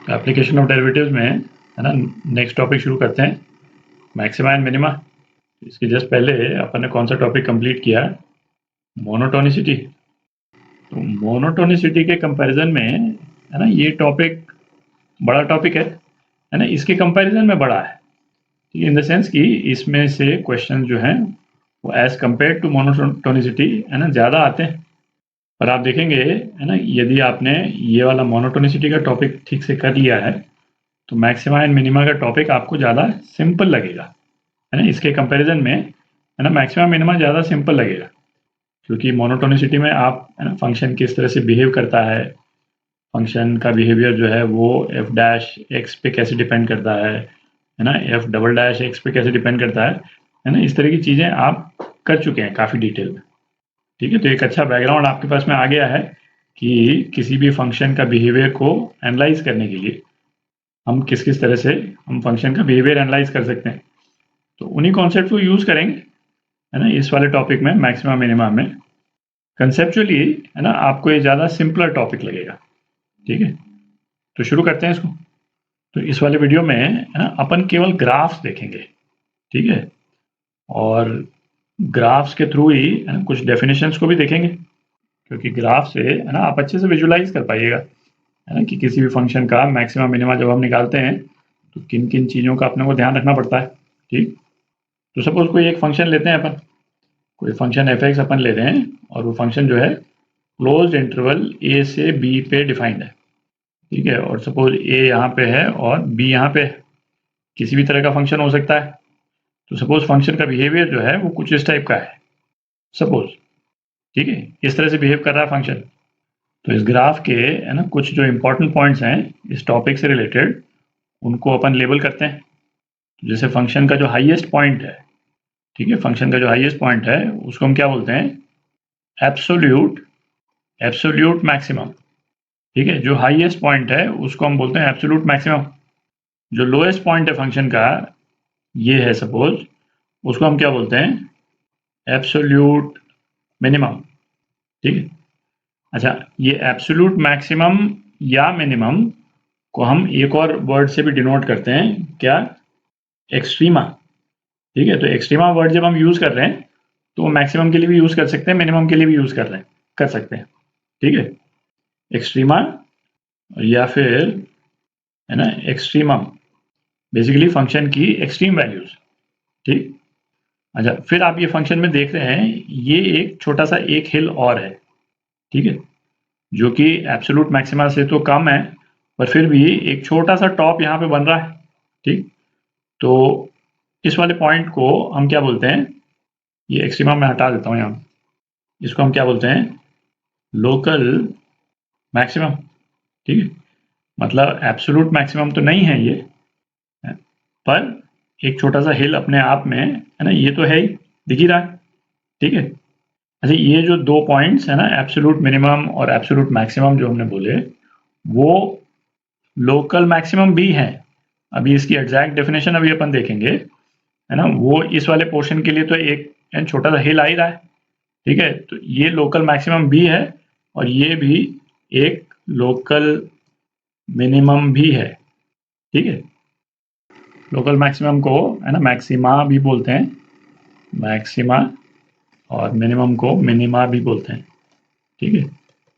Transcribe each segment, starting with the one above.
Application of derivatives में है ना, नेक्स्ट टॉपिक शुरू करते हैं, मैक्सिमा एंड मिनिमा। इसके जस्ट पहले अपन ने कौन सा टॉपिक कंप्लीट किया? मोनोटोनिसिटी। तो मोनोटोनिसिटी के कंपैरिजन में है ना, ये टॉपिक बड़ा टॉपिक है ना, इसके कंपैरिजन में बड़ा है, ठीक है, इन द सेंस कि इसमें से क्वेश्चन जो हैं वो एज कंपेयर टू मोनोटोनिसिटी है ना ज़्यादा आते हैं। पर आप देखेंगे है ना, यदि आपने ये वाला मोनोटोनिसिटी का टॉपिक ठीक से कर लिया है तो मैक्सिमा एंड मिनिमा का टॉपिक आपको ज़्यादा सिंपल लगेगा, है ना, इसके कंपैरिजन में है ना, मैक्सिमा मिनिमा ज़्यादा सिंपल लगेगा, क्योंकि मोनोटोनिसिटी में आप है ना फंक्शन किस तरह से बिहेव करता है, फंक्शन का बिहेवियर जो है वो एफ डैश एक्स पे कैसे डिपेंड करता है ना, एफ डबल डैश एक्स पे कैसे डिपेंड करता है ना, इस तरह की चीज़ें आप कर चुके हैं काफ़ी डिटेल में, ठीक है। तो एक अच्छा बैकग्राउंड आपके पास में आ गया है कि किसी भी फंक्शन का बिहेवियर को एनालाइज करने के लिए हम किस किस तरह से हम फंक्शन का बिहेवियर एनालाइज कर सकते हैं। तो उन्हीं कॉन्सेप्ट को यूज़ करेंगे है ना इस वाले टॉपिक में, मैक्सिमा मिनिमा में। कंसेप्चुअली है ना आपको ये ज़्यादा सिंपलर टॉपिक लगेगा, ठीक है। तो शुरू करते हैं इसको। तो इस वाले वीडियो में है ना अपन केवल ग्राफ्स देखेंगे, ठीक है, और ग्राफ्स के थ्रू ही है ना कुछ डेफिनेशंस को भी देखेंगे, क्योंकि ग्राफ से है ना आप अच्छे से विजुलाइज कर पाइएगा है ना कि किसी भी फंक्शन का मैक्सिमा मिनिमा जब हम निकालते हैं तो किन किन चीज़ों का अपने को ध्यान रखना पड़ता है, ठीक। तो सपोज कोई एक फंक्शन लेते हैं अपन, कोई फंक्शन एफ एक्स अपन ले रहे हैं और वो फंक्शन जो है क्लोज्ड इंटरवल ए से बी पे डिफाइंड है, ठीक है, और सपोज ए यहाँ पे है और बी यहाँ पे है, किसी भी तरह का फंक्शन हो सकता है। तो सपोज फंक्शन का बिहेवियर जो है वो कुछ इस टाइप का है, सपोज, ठीक है, इस तरह से बिहेव कर रहा है फंक्शन। तो इस ग्राफ के है ना कुछ जो इंपॉर्टेंट पॉइंट्स हैं इस टॉपिक से रिलेटेड उनको अपन लेबल करते हैं। तो जैसे फंक्शन का जो हाईएस्ट पॉइंट है, ठीक है, फंक्शन का जो हाईएस्ट पॉइंट है उसको हम क्या बोलते हैं? एब्सोल्यूट एब्सोल्यूट मैक्सिमम, ठीक है, जो हाईएस्ट पॉइंट है उसको हम बोलते हैं एब्सोल्यूट मैक्सिमम। जो लोएस्ट पॉइंट है फंक्शन का, ये है सपोज, उसको हम क्या बोलते हैं? एब्सोल्यूट मिनिमम, ठीक है। अच्छा, ये एब्सोल्यूट मैक्सिमम या मिनिमम को हम एक और वर्ड से भी डिनोट करते हैं, क्या? एक्सट्रीमा, ठीक है। तो एक्सट्रीमा वर्ड जब हम यूज़ कर रहे हैं तो मैक्सिमम के लिए भी यूज़ कर सकते हैं, मिनिमम के लिए भी यूज़ कर सकते हैं, ठीक है। एक्सट्रीमा या फिर है ना एक्सट्रीमम, बेसिकली फंक्शन की एक्सट्रीम वैल्यूज, ठीक। अच्छा, फिर आप ये फंक्शन में देख रहे हैं ये एक छोटा सा एक हिल और है, ठीक है, जो कि एब्सोल्यूट मैक्सिमा से तो कम है पर फिर भी एक छोटा सा टॉप यहाँ पे बन रहा है, ठीक। तो इस वाले पॉइंट को हम क्या बोलते हैं? ये एक्सट्रीमा मैं हटा देता हूँ यहाँ, इसको हम क्या बोलते हैं? लोकल मैक्सिमम, ठीक है। मतलब एब्सोल्यूट मैक्सिमम तो नहीं है ये, पर एक छोटा सा हिल अपने आप में है ना, ये तो है ही, दिख ही रहा है, ठीक है। अच्छा, ये जो दो पॉइंट्स है ना, एब्सोल्यूट मिनिमम और एब्सोल्यूट मैक्सिमम जो हमने बोले, वो लोकल मैक्सिमम भी हैं। अभी इसकी एग्जैक्ट डेफिनेशन अभी अपन देखेंगे, है ना, वो इस वाले पोर्शन के लिए तो एक छोटा सा हिल आ ही रहा है, ठीक है। तो ये लोकल मैक्सिमम भी है और ये भी एक लोकल मिनिमम भी है, ठीक है। लोकल मैक्सिमम को है ना मैक्सिमा भी बोलते हैं, मैक्सिमा, और मिनिमम को मिनिमा भी बोलते हैं, ठीक है।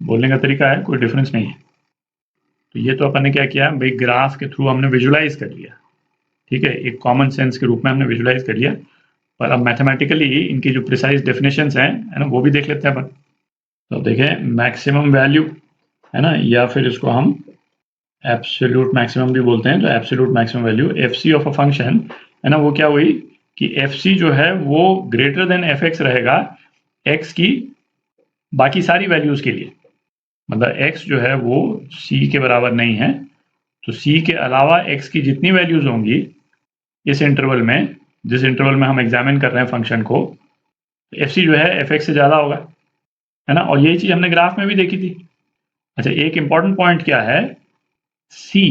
बोलने का तरीका है, कोई डिफरेंस नहीं है। तो ये तो अपन ने क्या किया भाई, ग्राफ के थ्रू हमने विजुलाइज कर लिया, ठीक है, एक कॉमन सेंस के रूप में हमने विजुलाइज कर लिया। पर अब मैथमेटिकली इनकी जो प्रिसाइज डेफिनेशंस हैं है ना वो भी देख लेते हैं अपन। तो देखें, मैक्सिमम वैल्यू है ना, या फिर इसको हम एब्सोल्यूट मैक्सिमम भी बोलते हैं। तो absolute maximum value F C of a function है ना, वो क्या हुई कि एफ सी जो है वो ग्रेटर देन एफ एक्स रहेगा एक्स की बाकी सारी वैल्यूज के लिए। मतलब x जो है वो c के बराबर नहीं है, तो c के अलावा x की जितनी वैल्यूज होंगी इस इंटरवल में, जिस इंटरवल में हम एग्जामिन कर रहे हैं फंक्शन को, एफ सी जो है एफ एक्स से ज़्यादा होगा, है ना। और यही चीज़ हमने ग्राफ में भी देखी थी। अच्छा, एक इंपॉर्टेंट पॉइंट क्या है? c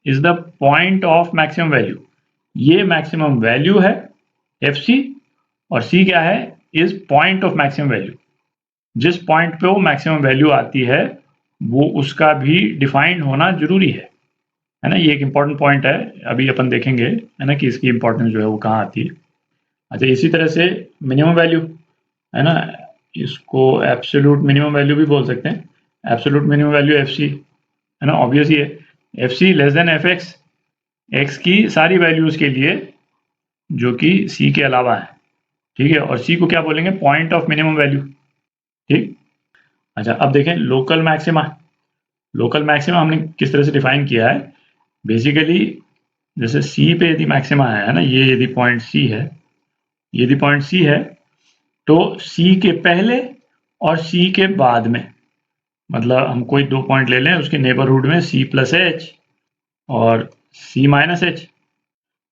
is the point of maximum value. ये मैक्सिमम वैल्यू है एफ सी, और c क्या है? Is point of maximum value. जिस पॉइंट पे वो मैक्सिमम वैल्यू आती है वो उसका भी डिफाइंड होना जरूरी है, है ना। ये एक इम्पॉर्टेंट पॉइंट है, अभी अपन देखेंगे है ना कि इसकी इम्पोर्टेंस जो है वो कहाँ आती है। अच्छा, इसी तरह से मिनिमम वैल्यू है ना, इसको एब्सोल्यूट मिनिमम वैल्यू भी बोल सकते हैं। Absolute minimum value F C है ना, ऑब्वियस ही है। F C less than F X, X की सारी वैल्यूज के लिए जो कि सी के अलावा है, ठीक है। और सी को क्या बोलेंगे, पॉइंट ऑफ मिनिमम वैल्यू, ठीक। अच्छा, अब देखें लोकल मैक्सिमा। लोकल मैक्सिमा हमने किस तरह से डिफाइन किया है, बेसिकली जैसे सी पे यदि मैक्सिमा है ना, ये यदि पॉइंट सी है, यदि पॉइंट सी है तो सी के पहले और सी के बाद में, मतलब हम कोई दो पॉइंट ले लें उसके नेबरहुड में सी प्लस एच और सी माइनस एच,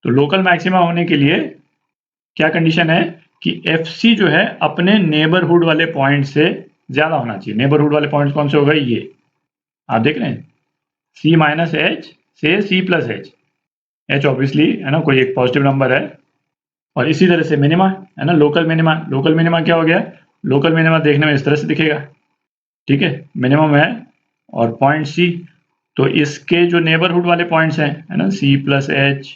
तो लोकल मैक्सिमा होने के लिए क्या कंडीशन है कि एफ सी जो है अपने नेबरहुड वाले पॉइंट से ज़्यादा होना चाहिए। नेबरहुड वाले पॉइंट कौन से हो गए, ये आप देख रहे हैं, सी माइनस एच से C plus H, H obviously है ना कोई एक पॉजिटिव नंबर है। और इसी तरह से मिनिमा है ना, लोकल मिनिमा। लोकल मिनिमा क्या हो गया, लोकल मिनिमा देखने में इस तरह से दिखेगा, ठीक है, मिनिमम है और पॉइंट सी, तो इसके जो नेबरहुड वाले पॉइंट्स हैं है ना, सी प्लस एच,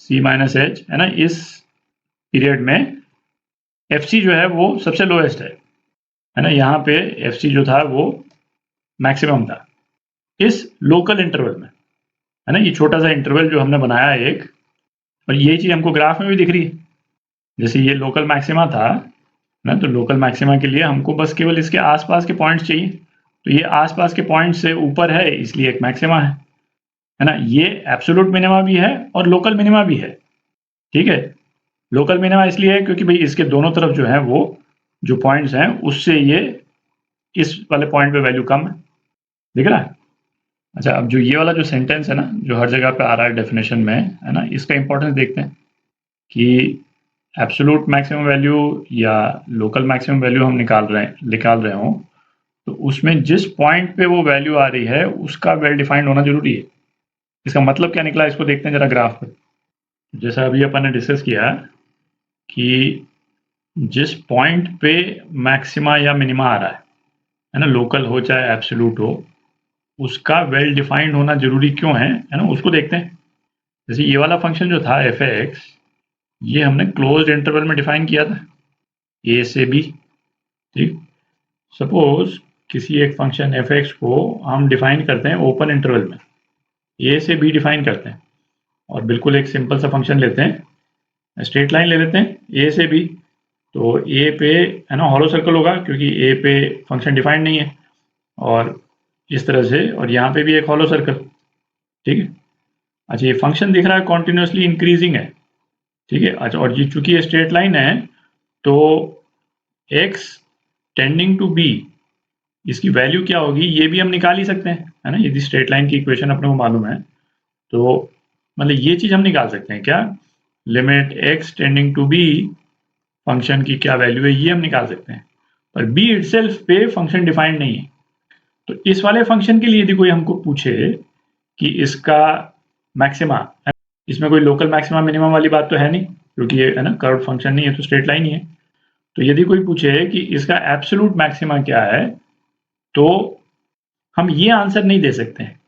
सी माइनस एच है ना, इस पीरियड में एफ सी जो है वो सबसे लोएस्ट है ना। यहाँ पे एफ सी जो था वो मैक्सिमम था इस लोकल इंटरवल में, है ना। ये छोटा सा इंटरवल जो हमने बनाया है एक, और यही चीज़ हमको ग्राफ में भी दिख रही है। जैसे ये लोकल मैक्सिमा था ना, तो लोकल मैक्सिमा के लिए हमको बस केवल इसके आसपास के पॉइंट्स चाहिए, तो ये आसपास के पॉइंट से ऊपर है इसलिए एक मैक्सिमा है ना। ये एब्सोल्यूट मिनिमा भी है और लोकल मिनिमा भी है, ठीक है। लोकल मिनिमा इसलिए है क्योंकि भाई इसके दोनों तरफ जो है वो जो पॉइंट्स हैं उससे ये इस वाले पॉइंट पे वैल्यू कम है, दिख रहा है। अच्छा, अब जो ये वाला जो सेंटेंस है ना जो हर जगह पे आ रहा है डेफिनेशन में है ना, इसका इंपॉर्टेंस देखते हैं कि एब्सोल्यूट मैक्सिमम वैल्यू या लोकल मैक्सिमम वैल्यू हम निकाल रहे हों, तो उसमें जिस पॉइंट पे वो वैल्यू आ रही है उसका वेल डिफाइंड होना जरूरी है। इसका मतलब क्या निकला, इसको देखते हैं जरा ग्राफ पर। जैसा अभी अपन ने डिस्कस किया कि जिस पॉइंट पे मैक्सिमा या मिनिमा आ रहा है ना, लोकल हो चाहे एब्सोल्यूट हो, उसका वेल डिफाइंड होना जरूरी क्यों है ना, उसको देखते हैं। जैसे ये वाला फंक्शन जो था एफ एक्स, ये हमने क्लोज्ड इंटरवल में डिफाइन किया था ए से बी, ठीक। सपोज किसी एक फंक्शन एफ एक्स को हम डिफाइन करते हैं ओपन इंटरवल में, ए से बी डिफाइन करते हैं, और बिल्कुल एक सिंपल सा फंक्शन लेते हैं, स्ट्रेट लाइन ले लेते हैं ए से बी, तो ए पे है ना हॉलो सर्कल होगा क्योंकि ए पे फंक्शन डिफाइंड नहीं है, और इस तरह से, और यहाँ पे भी एक हॉलो सर्कल, ठीक है। अच्छा, ये फंक्शन दिख रहा है कॉन्टिन्यूसली इंक्रीजिंग है, ठीक है। अच्छा, और ये चूंकि ये स्ट्रेट लाइन है तो x टेंडिंग टू b, इसकी वैल्यू क्या होगी ये भी हम निकाल ही सकते हैं, है ना। यदि स्ट्रेट लाइन की इक्वेशन अपने को मालूम है तो मतलब ये चीज हम निकाल सकते हैं क्या, limit x tending to b function की क्या वैल्यू है ये हम निकाल सकते हैं, पर b इटसेल्फ पे फंक्शन डिफाइंड नहीं है। तो इस वाले फंक्शन के लिए यदि कोई हमको पूछे कि इसका मैक्सिमा, इसमें कोई लोकल मैक्सिमा मिनिमम वाली बात तो है नहीं क्योंकि ये है ना कर्व फंक्शन नहीं है, तो स्ट्रेट लाइन ही है। तो यदि कोई पूछे कि इसका एब्सोल्यूट मैक्सिमा क्या है, तो हम ये आंसर नहीं दे सकते हैं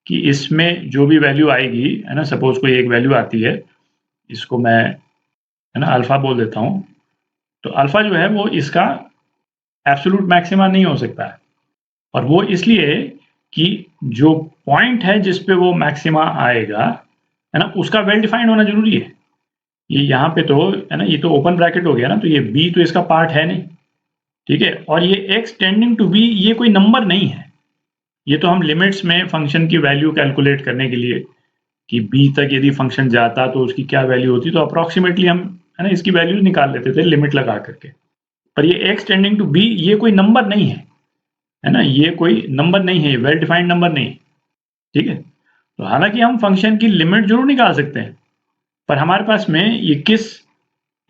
कि इसमें जो भी वैल्यू आएगी है ना, सपोज कोई एक वैल्यू आती है, इसको मैं है ना अल्फा बोल देता हूँ, तो अल्फा जो है वो इसका एब्सोल्यूट मैक्सिमा नहीं हो सकता है, और वो इसलिए कि जो पॉइंट है जिस पे वो मैक्सिमा आएगा है ना, उसका वेल डिफाइंड होना जरूरी है। ये यहाँ पे तो है ना, ये तो ओपन ब्रैकेट हो गया ना, तो ये बी तो इसका पार्ट है नहीं, ठीक है। और ये एक्स टेंडिंग टू बी ये कोई नंबर नहीं है, ये तो हम लिमिट्स में फंक्शन की वैल्यू कैलकुलेट करने के लिए कि बी तक यदि फंक्शन जाता तो उसकी क्या वैल्यू होती, तो अप्रॉक्सीमेटली हम है ना इसकी वैल्यू निकाल लेते थे लिमिट लगा करके। पर ये एक्स टेंडिंग टू बी ये कोई नंबर नहीं है ना, ये कोई नंबर नहीं है, वेल डिफाइंड नंबर नहीं, ठीक है। तो हालांकि हम फंक्शन की लिमिट जरूर निकाल सकते हैं, पर हमारे पास में ये किस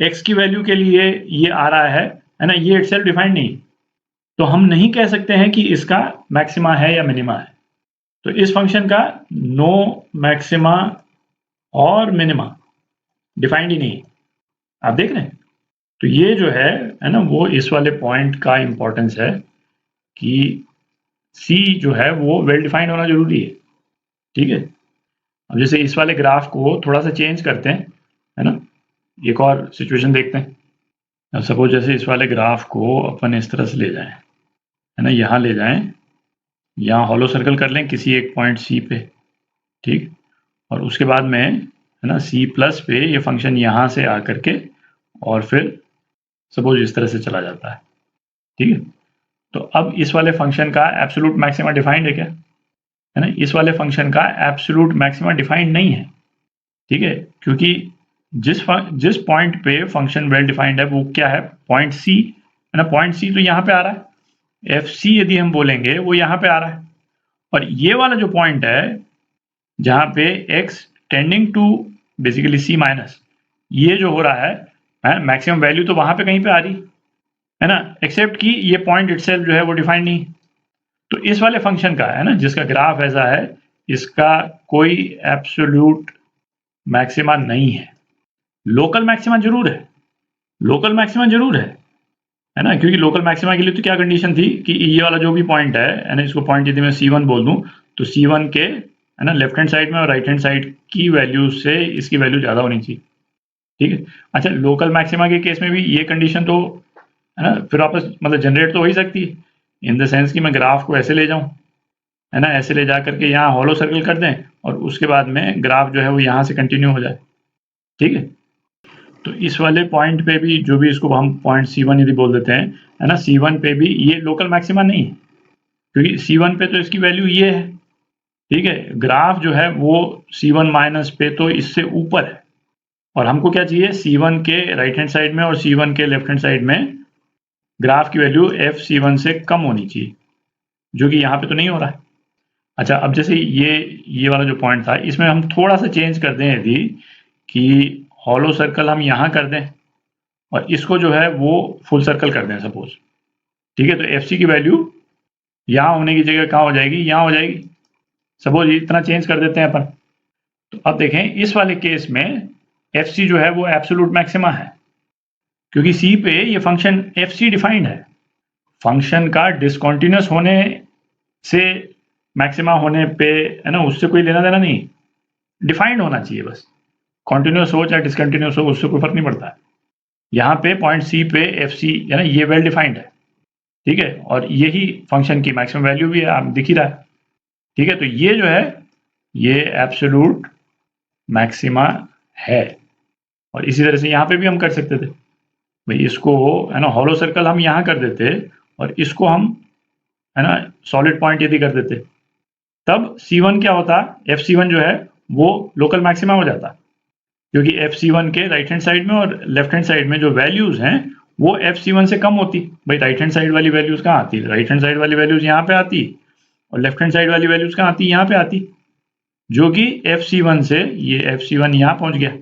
एक्स की वैल्यू के लिए ये आ रहा है ना, ये इटसेल्फ डिफाइंड नहीं, तो हम नहीं कह सकते हैं कि इसका मैक्सिमा है या मिनिमा है। तो इस फंक्शन का नो मैक्सिमा और मिनिमा डिफाइंड ही नहीं, आप देख रहे हैं। तो ये जो है ना वो इस वाले पॉइंट का इंपॉर्टेंस है कि सी जो है वो वेल डिफाइंड होना जरूरी है, ठीक है। अब जैसे इस वाले ग्राफ को थोड़ा सा चेंज करते हैं, है ना, एक और सिचुएशन देखते हैं। अब सपोज जैसे इस वाले ग्राफ को अपन इस तरह से ले जाएं, है ना, यहाँ ले जाएं, यहाँ हॉलो सर्कल कर लें किसी एक पॉइंट सी पे, ठीक, और उसके बाद में, है ना, सी प्लस पे ये फंक्शन यहाँ से आकर के और फिर सपोज इस तरह से चला जाता है, ठीक है। तो अब इस वाले फंक्शन का एब्सोल्यूट मैक्सिमा डिफाइंड है क्या, है ना, इस वाले फंक्शन का एब्सोल्यूट मैक्सिमा डिफाइंड नहीं है, ठीक है, क्योंकि जिस पॉइंट पे फंक्शन वेल डिफाइंड है वो क्या है, पॉइंट सी, है ना, पॉइंट सी तो यहाँ पे आ रहा है, एफ सी यदि हम बोलेंगे वो यहाँ पे आ रहा है, और ये वाला जो पॉइंट है जहाँ पे x tending to basically C minus, ये जो हो रहा है मैक्सिमम वैल्यू तो वहां पे कहीं पे आ रही है ना, एक्सेप्ट कि ये पॉइंट इटसेल्फ जो है वो डिफाइंड नहीं। तो इस वाले फंक्शन का, है ना, जिसका ग्राफ ऐसा है, इसका कोई एब्सोल्यूट मैक्सिमा नहीं है। लोकल मैक्सिमा जरूर है, लोकल मैक्सिमा जरूर है ना, क्योंकि लोकल मैक्सिमा के लिए तो क्या कंडीशन थी कि ये वाला जो भी पॉइंट है ना, इसको पॉइंट यदि मैं C1 बोल दूं तो C1 के, है ना, लेफ्ट हैंड साइड में और राइट हैंड साइड की वैल्यू से इसकी वैल्यू ज़्यादा होनी चाहिए, ठीक है। अच्छा, लोकल मैक्सिमा के केस में भी ये कंडीशन तो, है ना, फिर वापस मतलब जनरेट तो हो ही सकती है, इन द सेंस कि मैं ग्राफ को ऐसे ले जाऊं, है ना, ऐसे ले जा करके यहाँ हॉलो सर्कल कर दें और उसके बाद में ग्राफ जो है वो यहाँ से कंटिन्यू हो जाए, ठीक है। तो इस वाले पॉइंट पे भी जो भी इसको हम पॉइंट C1 यदि बोल देते हैं, है ना, C1 पे भी ये लोकल मैक्सिमा नहीं है, क्योंकि C1 पे तो इसकी वैल्यू ये है, ठीक है, ग्राफ जो है वो C1 माइनस पे तो इससे ऊपर है, और हमको क्या चाहिए, C1 के राइट हैंड साइड में और C1 के लेफ्ट हैंड साइड में ग्राफ की वैल्यू FC1 से कम होनी चाहिए, जो कि यहाँ पे तो नहीं हो रहा है। अच्छा, अब जैसे ये वाला जो पॉइंट था, इसमें हम थोड़ा सा चेंज कर दें यदि, कि हॉलो सर्कल हम यहाँ कर दें और इसको जो है वो फुल सर्कल कर दें सपोज, ठीक है, तो FC की वैल्यू यहाँ होने की जगह कहाँ हो जाएगी, यहाँ हो जाएगी, सपोज इतना चेंज कर देते हैं अपन। तो अब देखें इस वाले केस में FC जो है वो एब्सोल्यूट मैक्सिमा है, क्योंकि C पे ये फंक्शन FC डिफाइंड है, फंक्शन का डिसकंटिन्यूअस होने से मैक्सिमा होने पे, है ना, उससे कोई लेना देना नहीं, डिफाइंड होना चाहिए बस, कॉन्टिन्यूस हो चाहे डिसकंटिन्यूस हो उससे कोई फर्क नहीं पड़ता है। यहाँ पे पॉइंट सी पे एफ सी, है ना, ये वेल डिफाइंड है, ठीक है, और यही फंक्शन की मैक्सिमम वैल्यू भी है, आप दिख ही रहा है, ठीक है। तो ये जो है ये एब्सोल्यूट मैक्सिमा है, और इसी तरह से यहाँ पे भी हम कर सकते थे भाई, इसको, है ना, हॉलो सर्कल हम यहाँ कर देते और इसको हम, है ना, सॉलिड पॉइंट यदि कर देते, तब C1 क्या होता, FC1 जो है वो लोकल मैक्सिमा हो जाता, क्योंकि FC1 के राइट हैंड साइड में और लेफ्ट हैंड साइड में जो वैल्यूज हैं वो FC1 से कम होती। भाई राइट हैंड साइड वाली वैल्यूज कहाँ आती, राइट हैंड साइड वाली वैल्यूज यहाँ पे आती, और लेफ्ट हैंड साइड वाली वैल्यूज कहाँ आती, यहाँ पे आती, जो कि FC1 से ये FC1 यहाँ पहुंच गया।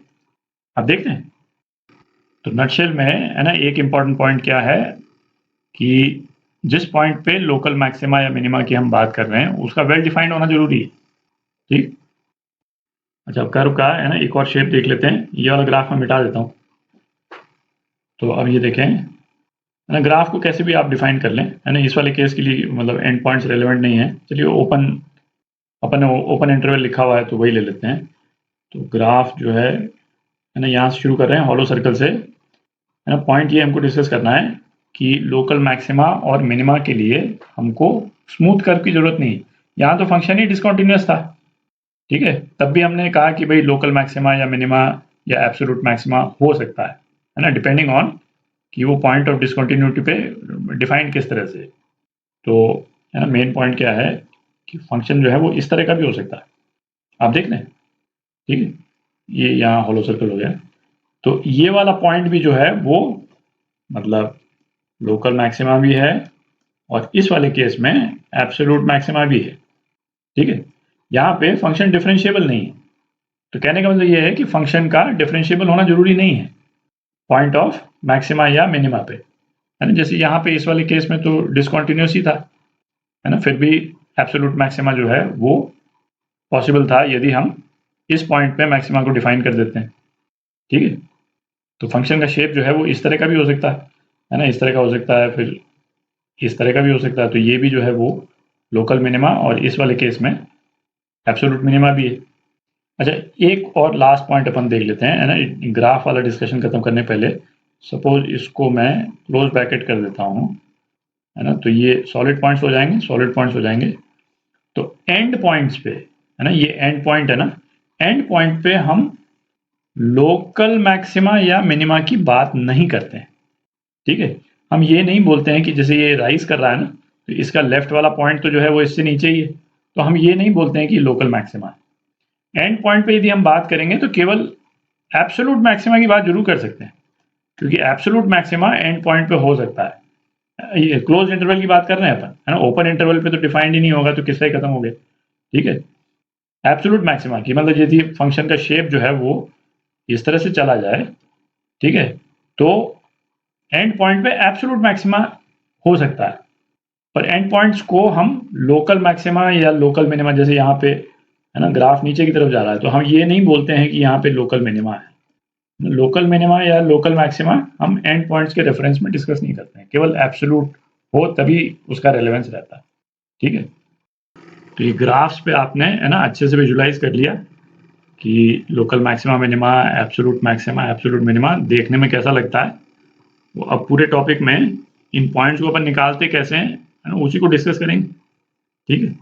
अब देखते हैं, तो नटशेल में, है ना, एक इंपॉर्टेंट पॉइंट क्या है कि जिस पॉइंट पे लोकल मैक्सिमा या मिनिमा की हम बात कर रहे हैं उसका वेल डिफाइंड होना जरूरी है, ठीक। अच्छा, कर्व का, है ना, एक और शेप देख लेते हैं, ये वाला ग्राफ मैं मिटा देता हूँ। तो अब ये देखें, है ना, ग्राफ को कैसे भी आप डिफाइन कर लें, है ना, इस वाले केस के लिए मतलब एंड पॉइंट्स रेलेवेंट नहीं है, चलिए ओपन, अपन ओपन इंटरवल लिखा हुआ है तो वही ले लेते हैं। तो ग्राफ जो है ना, यहाँ से शुरू कर रहे हैं हॉलो सर्कल से, है ना, पॉइंट ये हमको डिस्कस करना है कि लोकल मैक्सिमा और मिनिमा के लिए हमको स्मूथ कर्व की जरूरत नहीं, यहाँ तो फंक्शन ही डिसकंटिन्यूअस था, ठीक है, तब भी हमने कहा कि भाई लोकल मैक्सिमा या मिनिमा या एब्सोल्यूट मैक्सिमा हो सकता है ना, डिपेंडिंग ऑन कि वो पॉइंट ऑफ डिसकंटिन्यूटी पे डिफाइन किस तरह से। तो, है ना, मेन पॉइंट क्या है कि फंक्शन जो है वो इस तरह का भी हो सकता है, आप देख लें, ठीक है, ये यहाँ होलो सर्कल हो गया। तो ये वाला पॉइंट भी जो है वो मतलब लोकल मैक्सिमा भी है और इस वाले केस में एब्सोल्यूट मैक्सिमा भी है, ठीक है। यहाँ पे फंक्शन डिफरेंशिएबल नहीं है, तो कहने का मतलब ये है कि फंक्शन का डिफरेंशिएबल होना जरूरी नहीं है पॉइंट ऑफ मैक्सिमा या मिनिमा पे, है ना, जैसे यहाँ पे इस वाले केस में तो डिसकंटिन्यूअस ही था, है ना, फिर भी एब्सोल्यूट मैक्सिमा जो है वो पॉसिबल था यदि हम इस पॉइंट पे मैक्सिमा को डिफाइन कर देते हैं, ठीक है। तो फंक्शन का शेप जो है वो इस तरह का भी हो सकता है ना, इस तरह का हो सकता है, फिर इस तरह का भी हो सकता है, तो ये भी जो है वो लोकल मिनिमा और इस वाले केस में एब्सोल्यूट मिनिमा भी है। अच्छा, एक और लास्ट पॉइंट अपन देख लेते हैं, है ना, ग्राफ वाला डिस्कशन खत्म करने पहले। सपोज इसको मैं क्लोज ब्रैकेट कर देता हूँ, है ना, तो ये सॉलिड पॉइंट्स हो जाएंगे, सॉलिड पॉइंट्स हो जाएंगे। तो एंड पॉइंट्स पे, है ना, ये एंड पॉइंट है ना, एंड पॉइंट पे हम लोकल मैक्सिमा या मिनिमा की बात नहीं करते हैं, ठीक है। हम ये नहीं बोलते हैं कि जैसे ये राइज कर रहा है ना, तो इसका लेफ्ट वाला पॉइंट तो जो है वो इससे नीचे ही है, तो हम ये नहीं बोलते हैं कि लोकल मैक्सिमा है। एंड पॉइंट पे यदि हम बात करेंगे तो केवल एब्सोल्यूट मैक्सिमा की बात जरूर कर सकते हैं, क्योंकि एब्सोल्यूट मैक्सिमा एंड पॉइंट पे हो सकता है। ये क्लोज इंटरवल की बात कर रहे हैं अपन, है ना, ओपन इंटरवल पे तो डिफाइंड ही नहीं होगा, तो किससे खत्म हो गया, ठीक है। एब्सोल्यूट मैक्सिमा की मतलब यदि फंक्शन का शेप जो है वो इस तरह से चला जाए, ठीक है, तो एंड पॉइंट पे एब्सोल्यूट मैक्सिमा हो सकता है। पर एंड पॉइंट्स को हम लोकल मैक्सिमा या लोकल मिनिमा, जैसे यहाँ पे है ना ग्राफ नीचे की तरफ जा रहा है, तो हम ये नहीं बोलते हैं कि यहाँ पे लोकल मिनिमा है। लोकल मिनिमा या लोकल मैक्सिमा हम एंड पॉइंट्स के रेफरेंस में डिस्कस नहीं करते हैं, केवल एब्सोल्यूट हो तभी उसका रेलेवेंस रहता है, ठीक है। तो ये ग्राफ्स पे आपने, है ना, अच्छे से विजुलाइज कर लिया कि local maxima minima, absolute maxima, absolute minima देखने में कैसा लगता है। वो अब पूरे टॉपिक में इन पॉइंट्स को अपन निकालते कैसे हैं, है ना, उसी को डिस्कस करेंगे, ठीक है।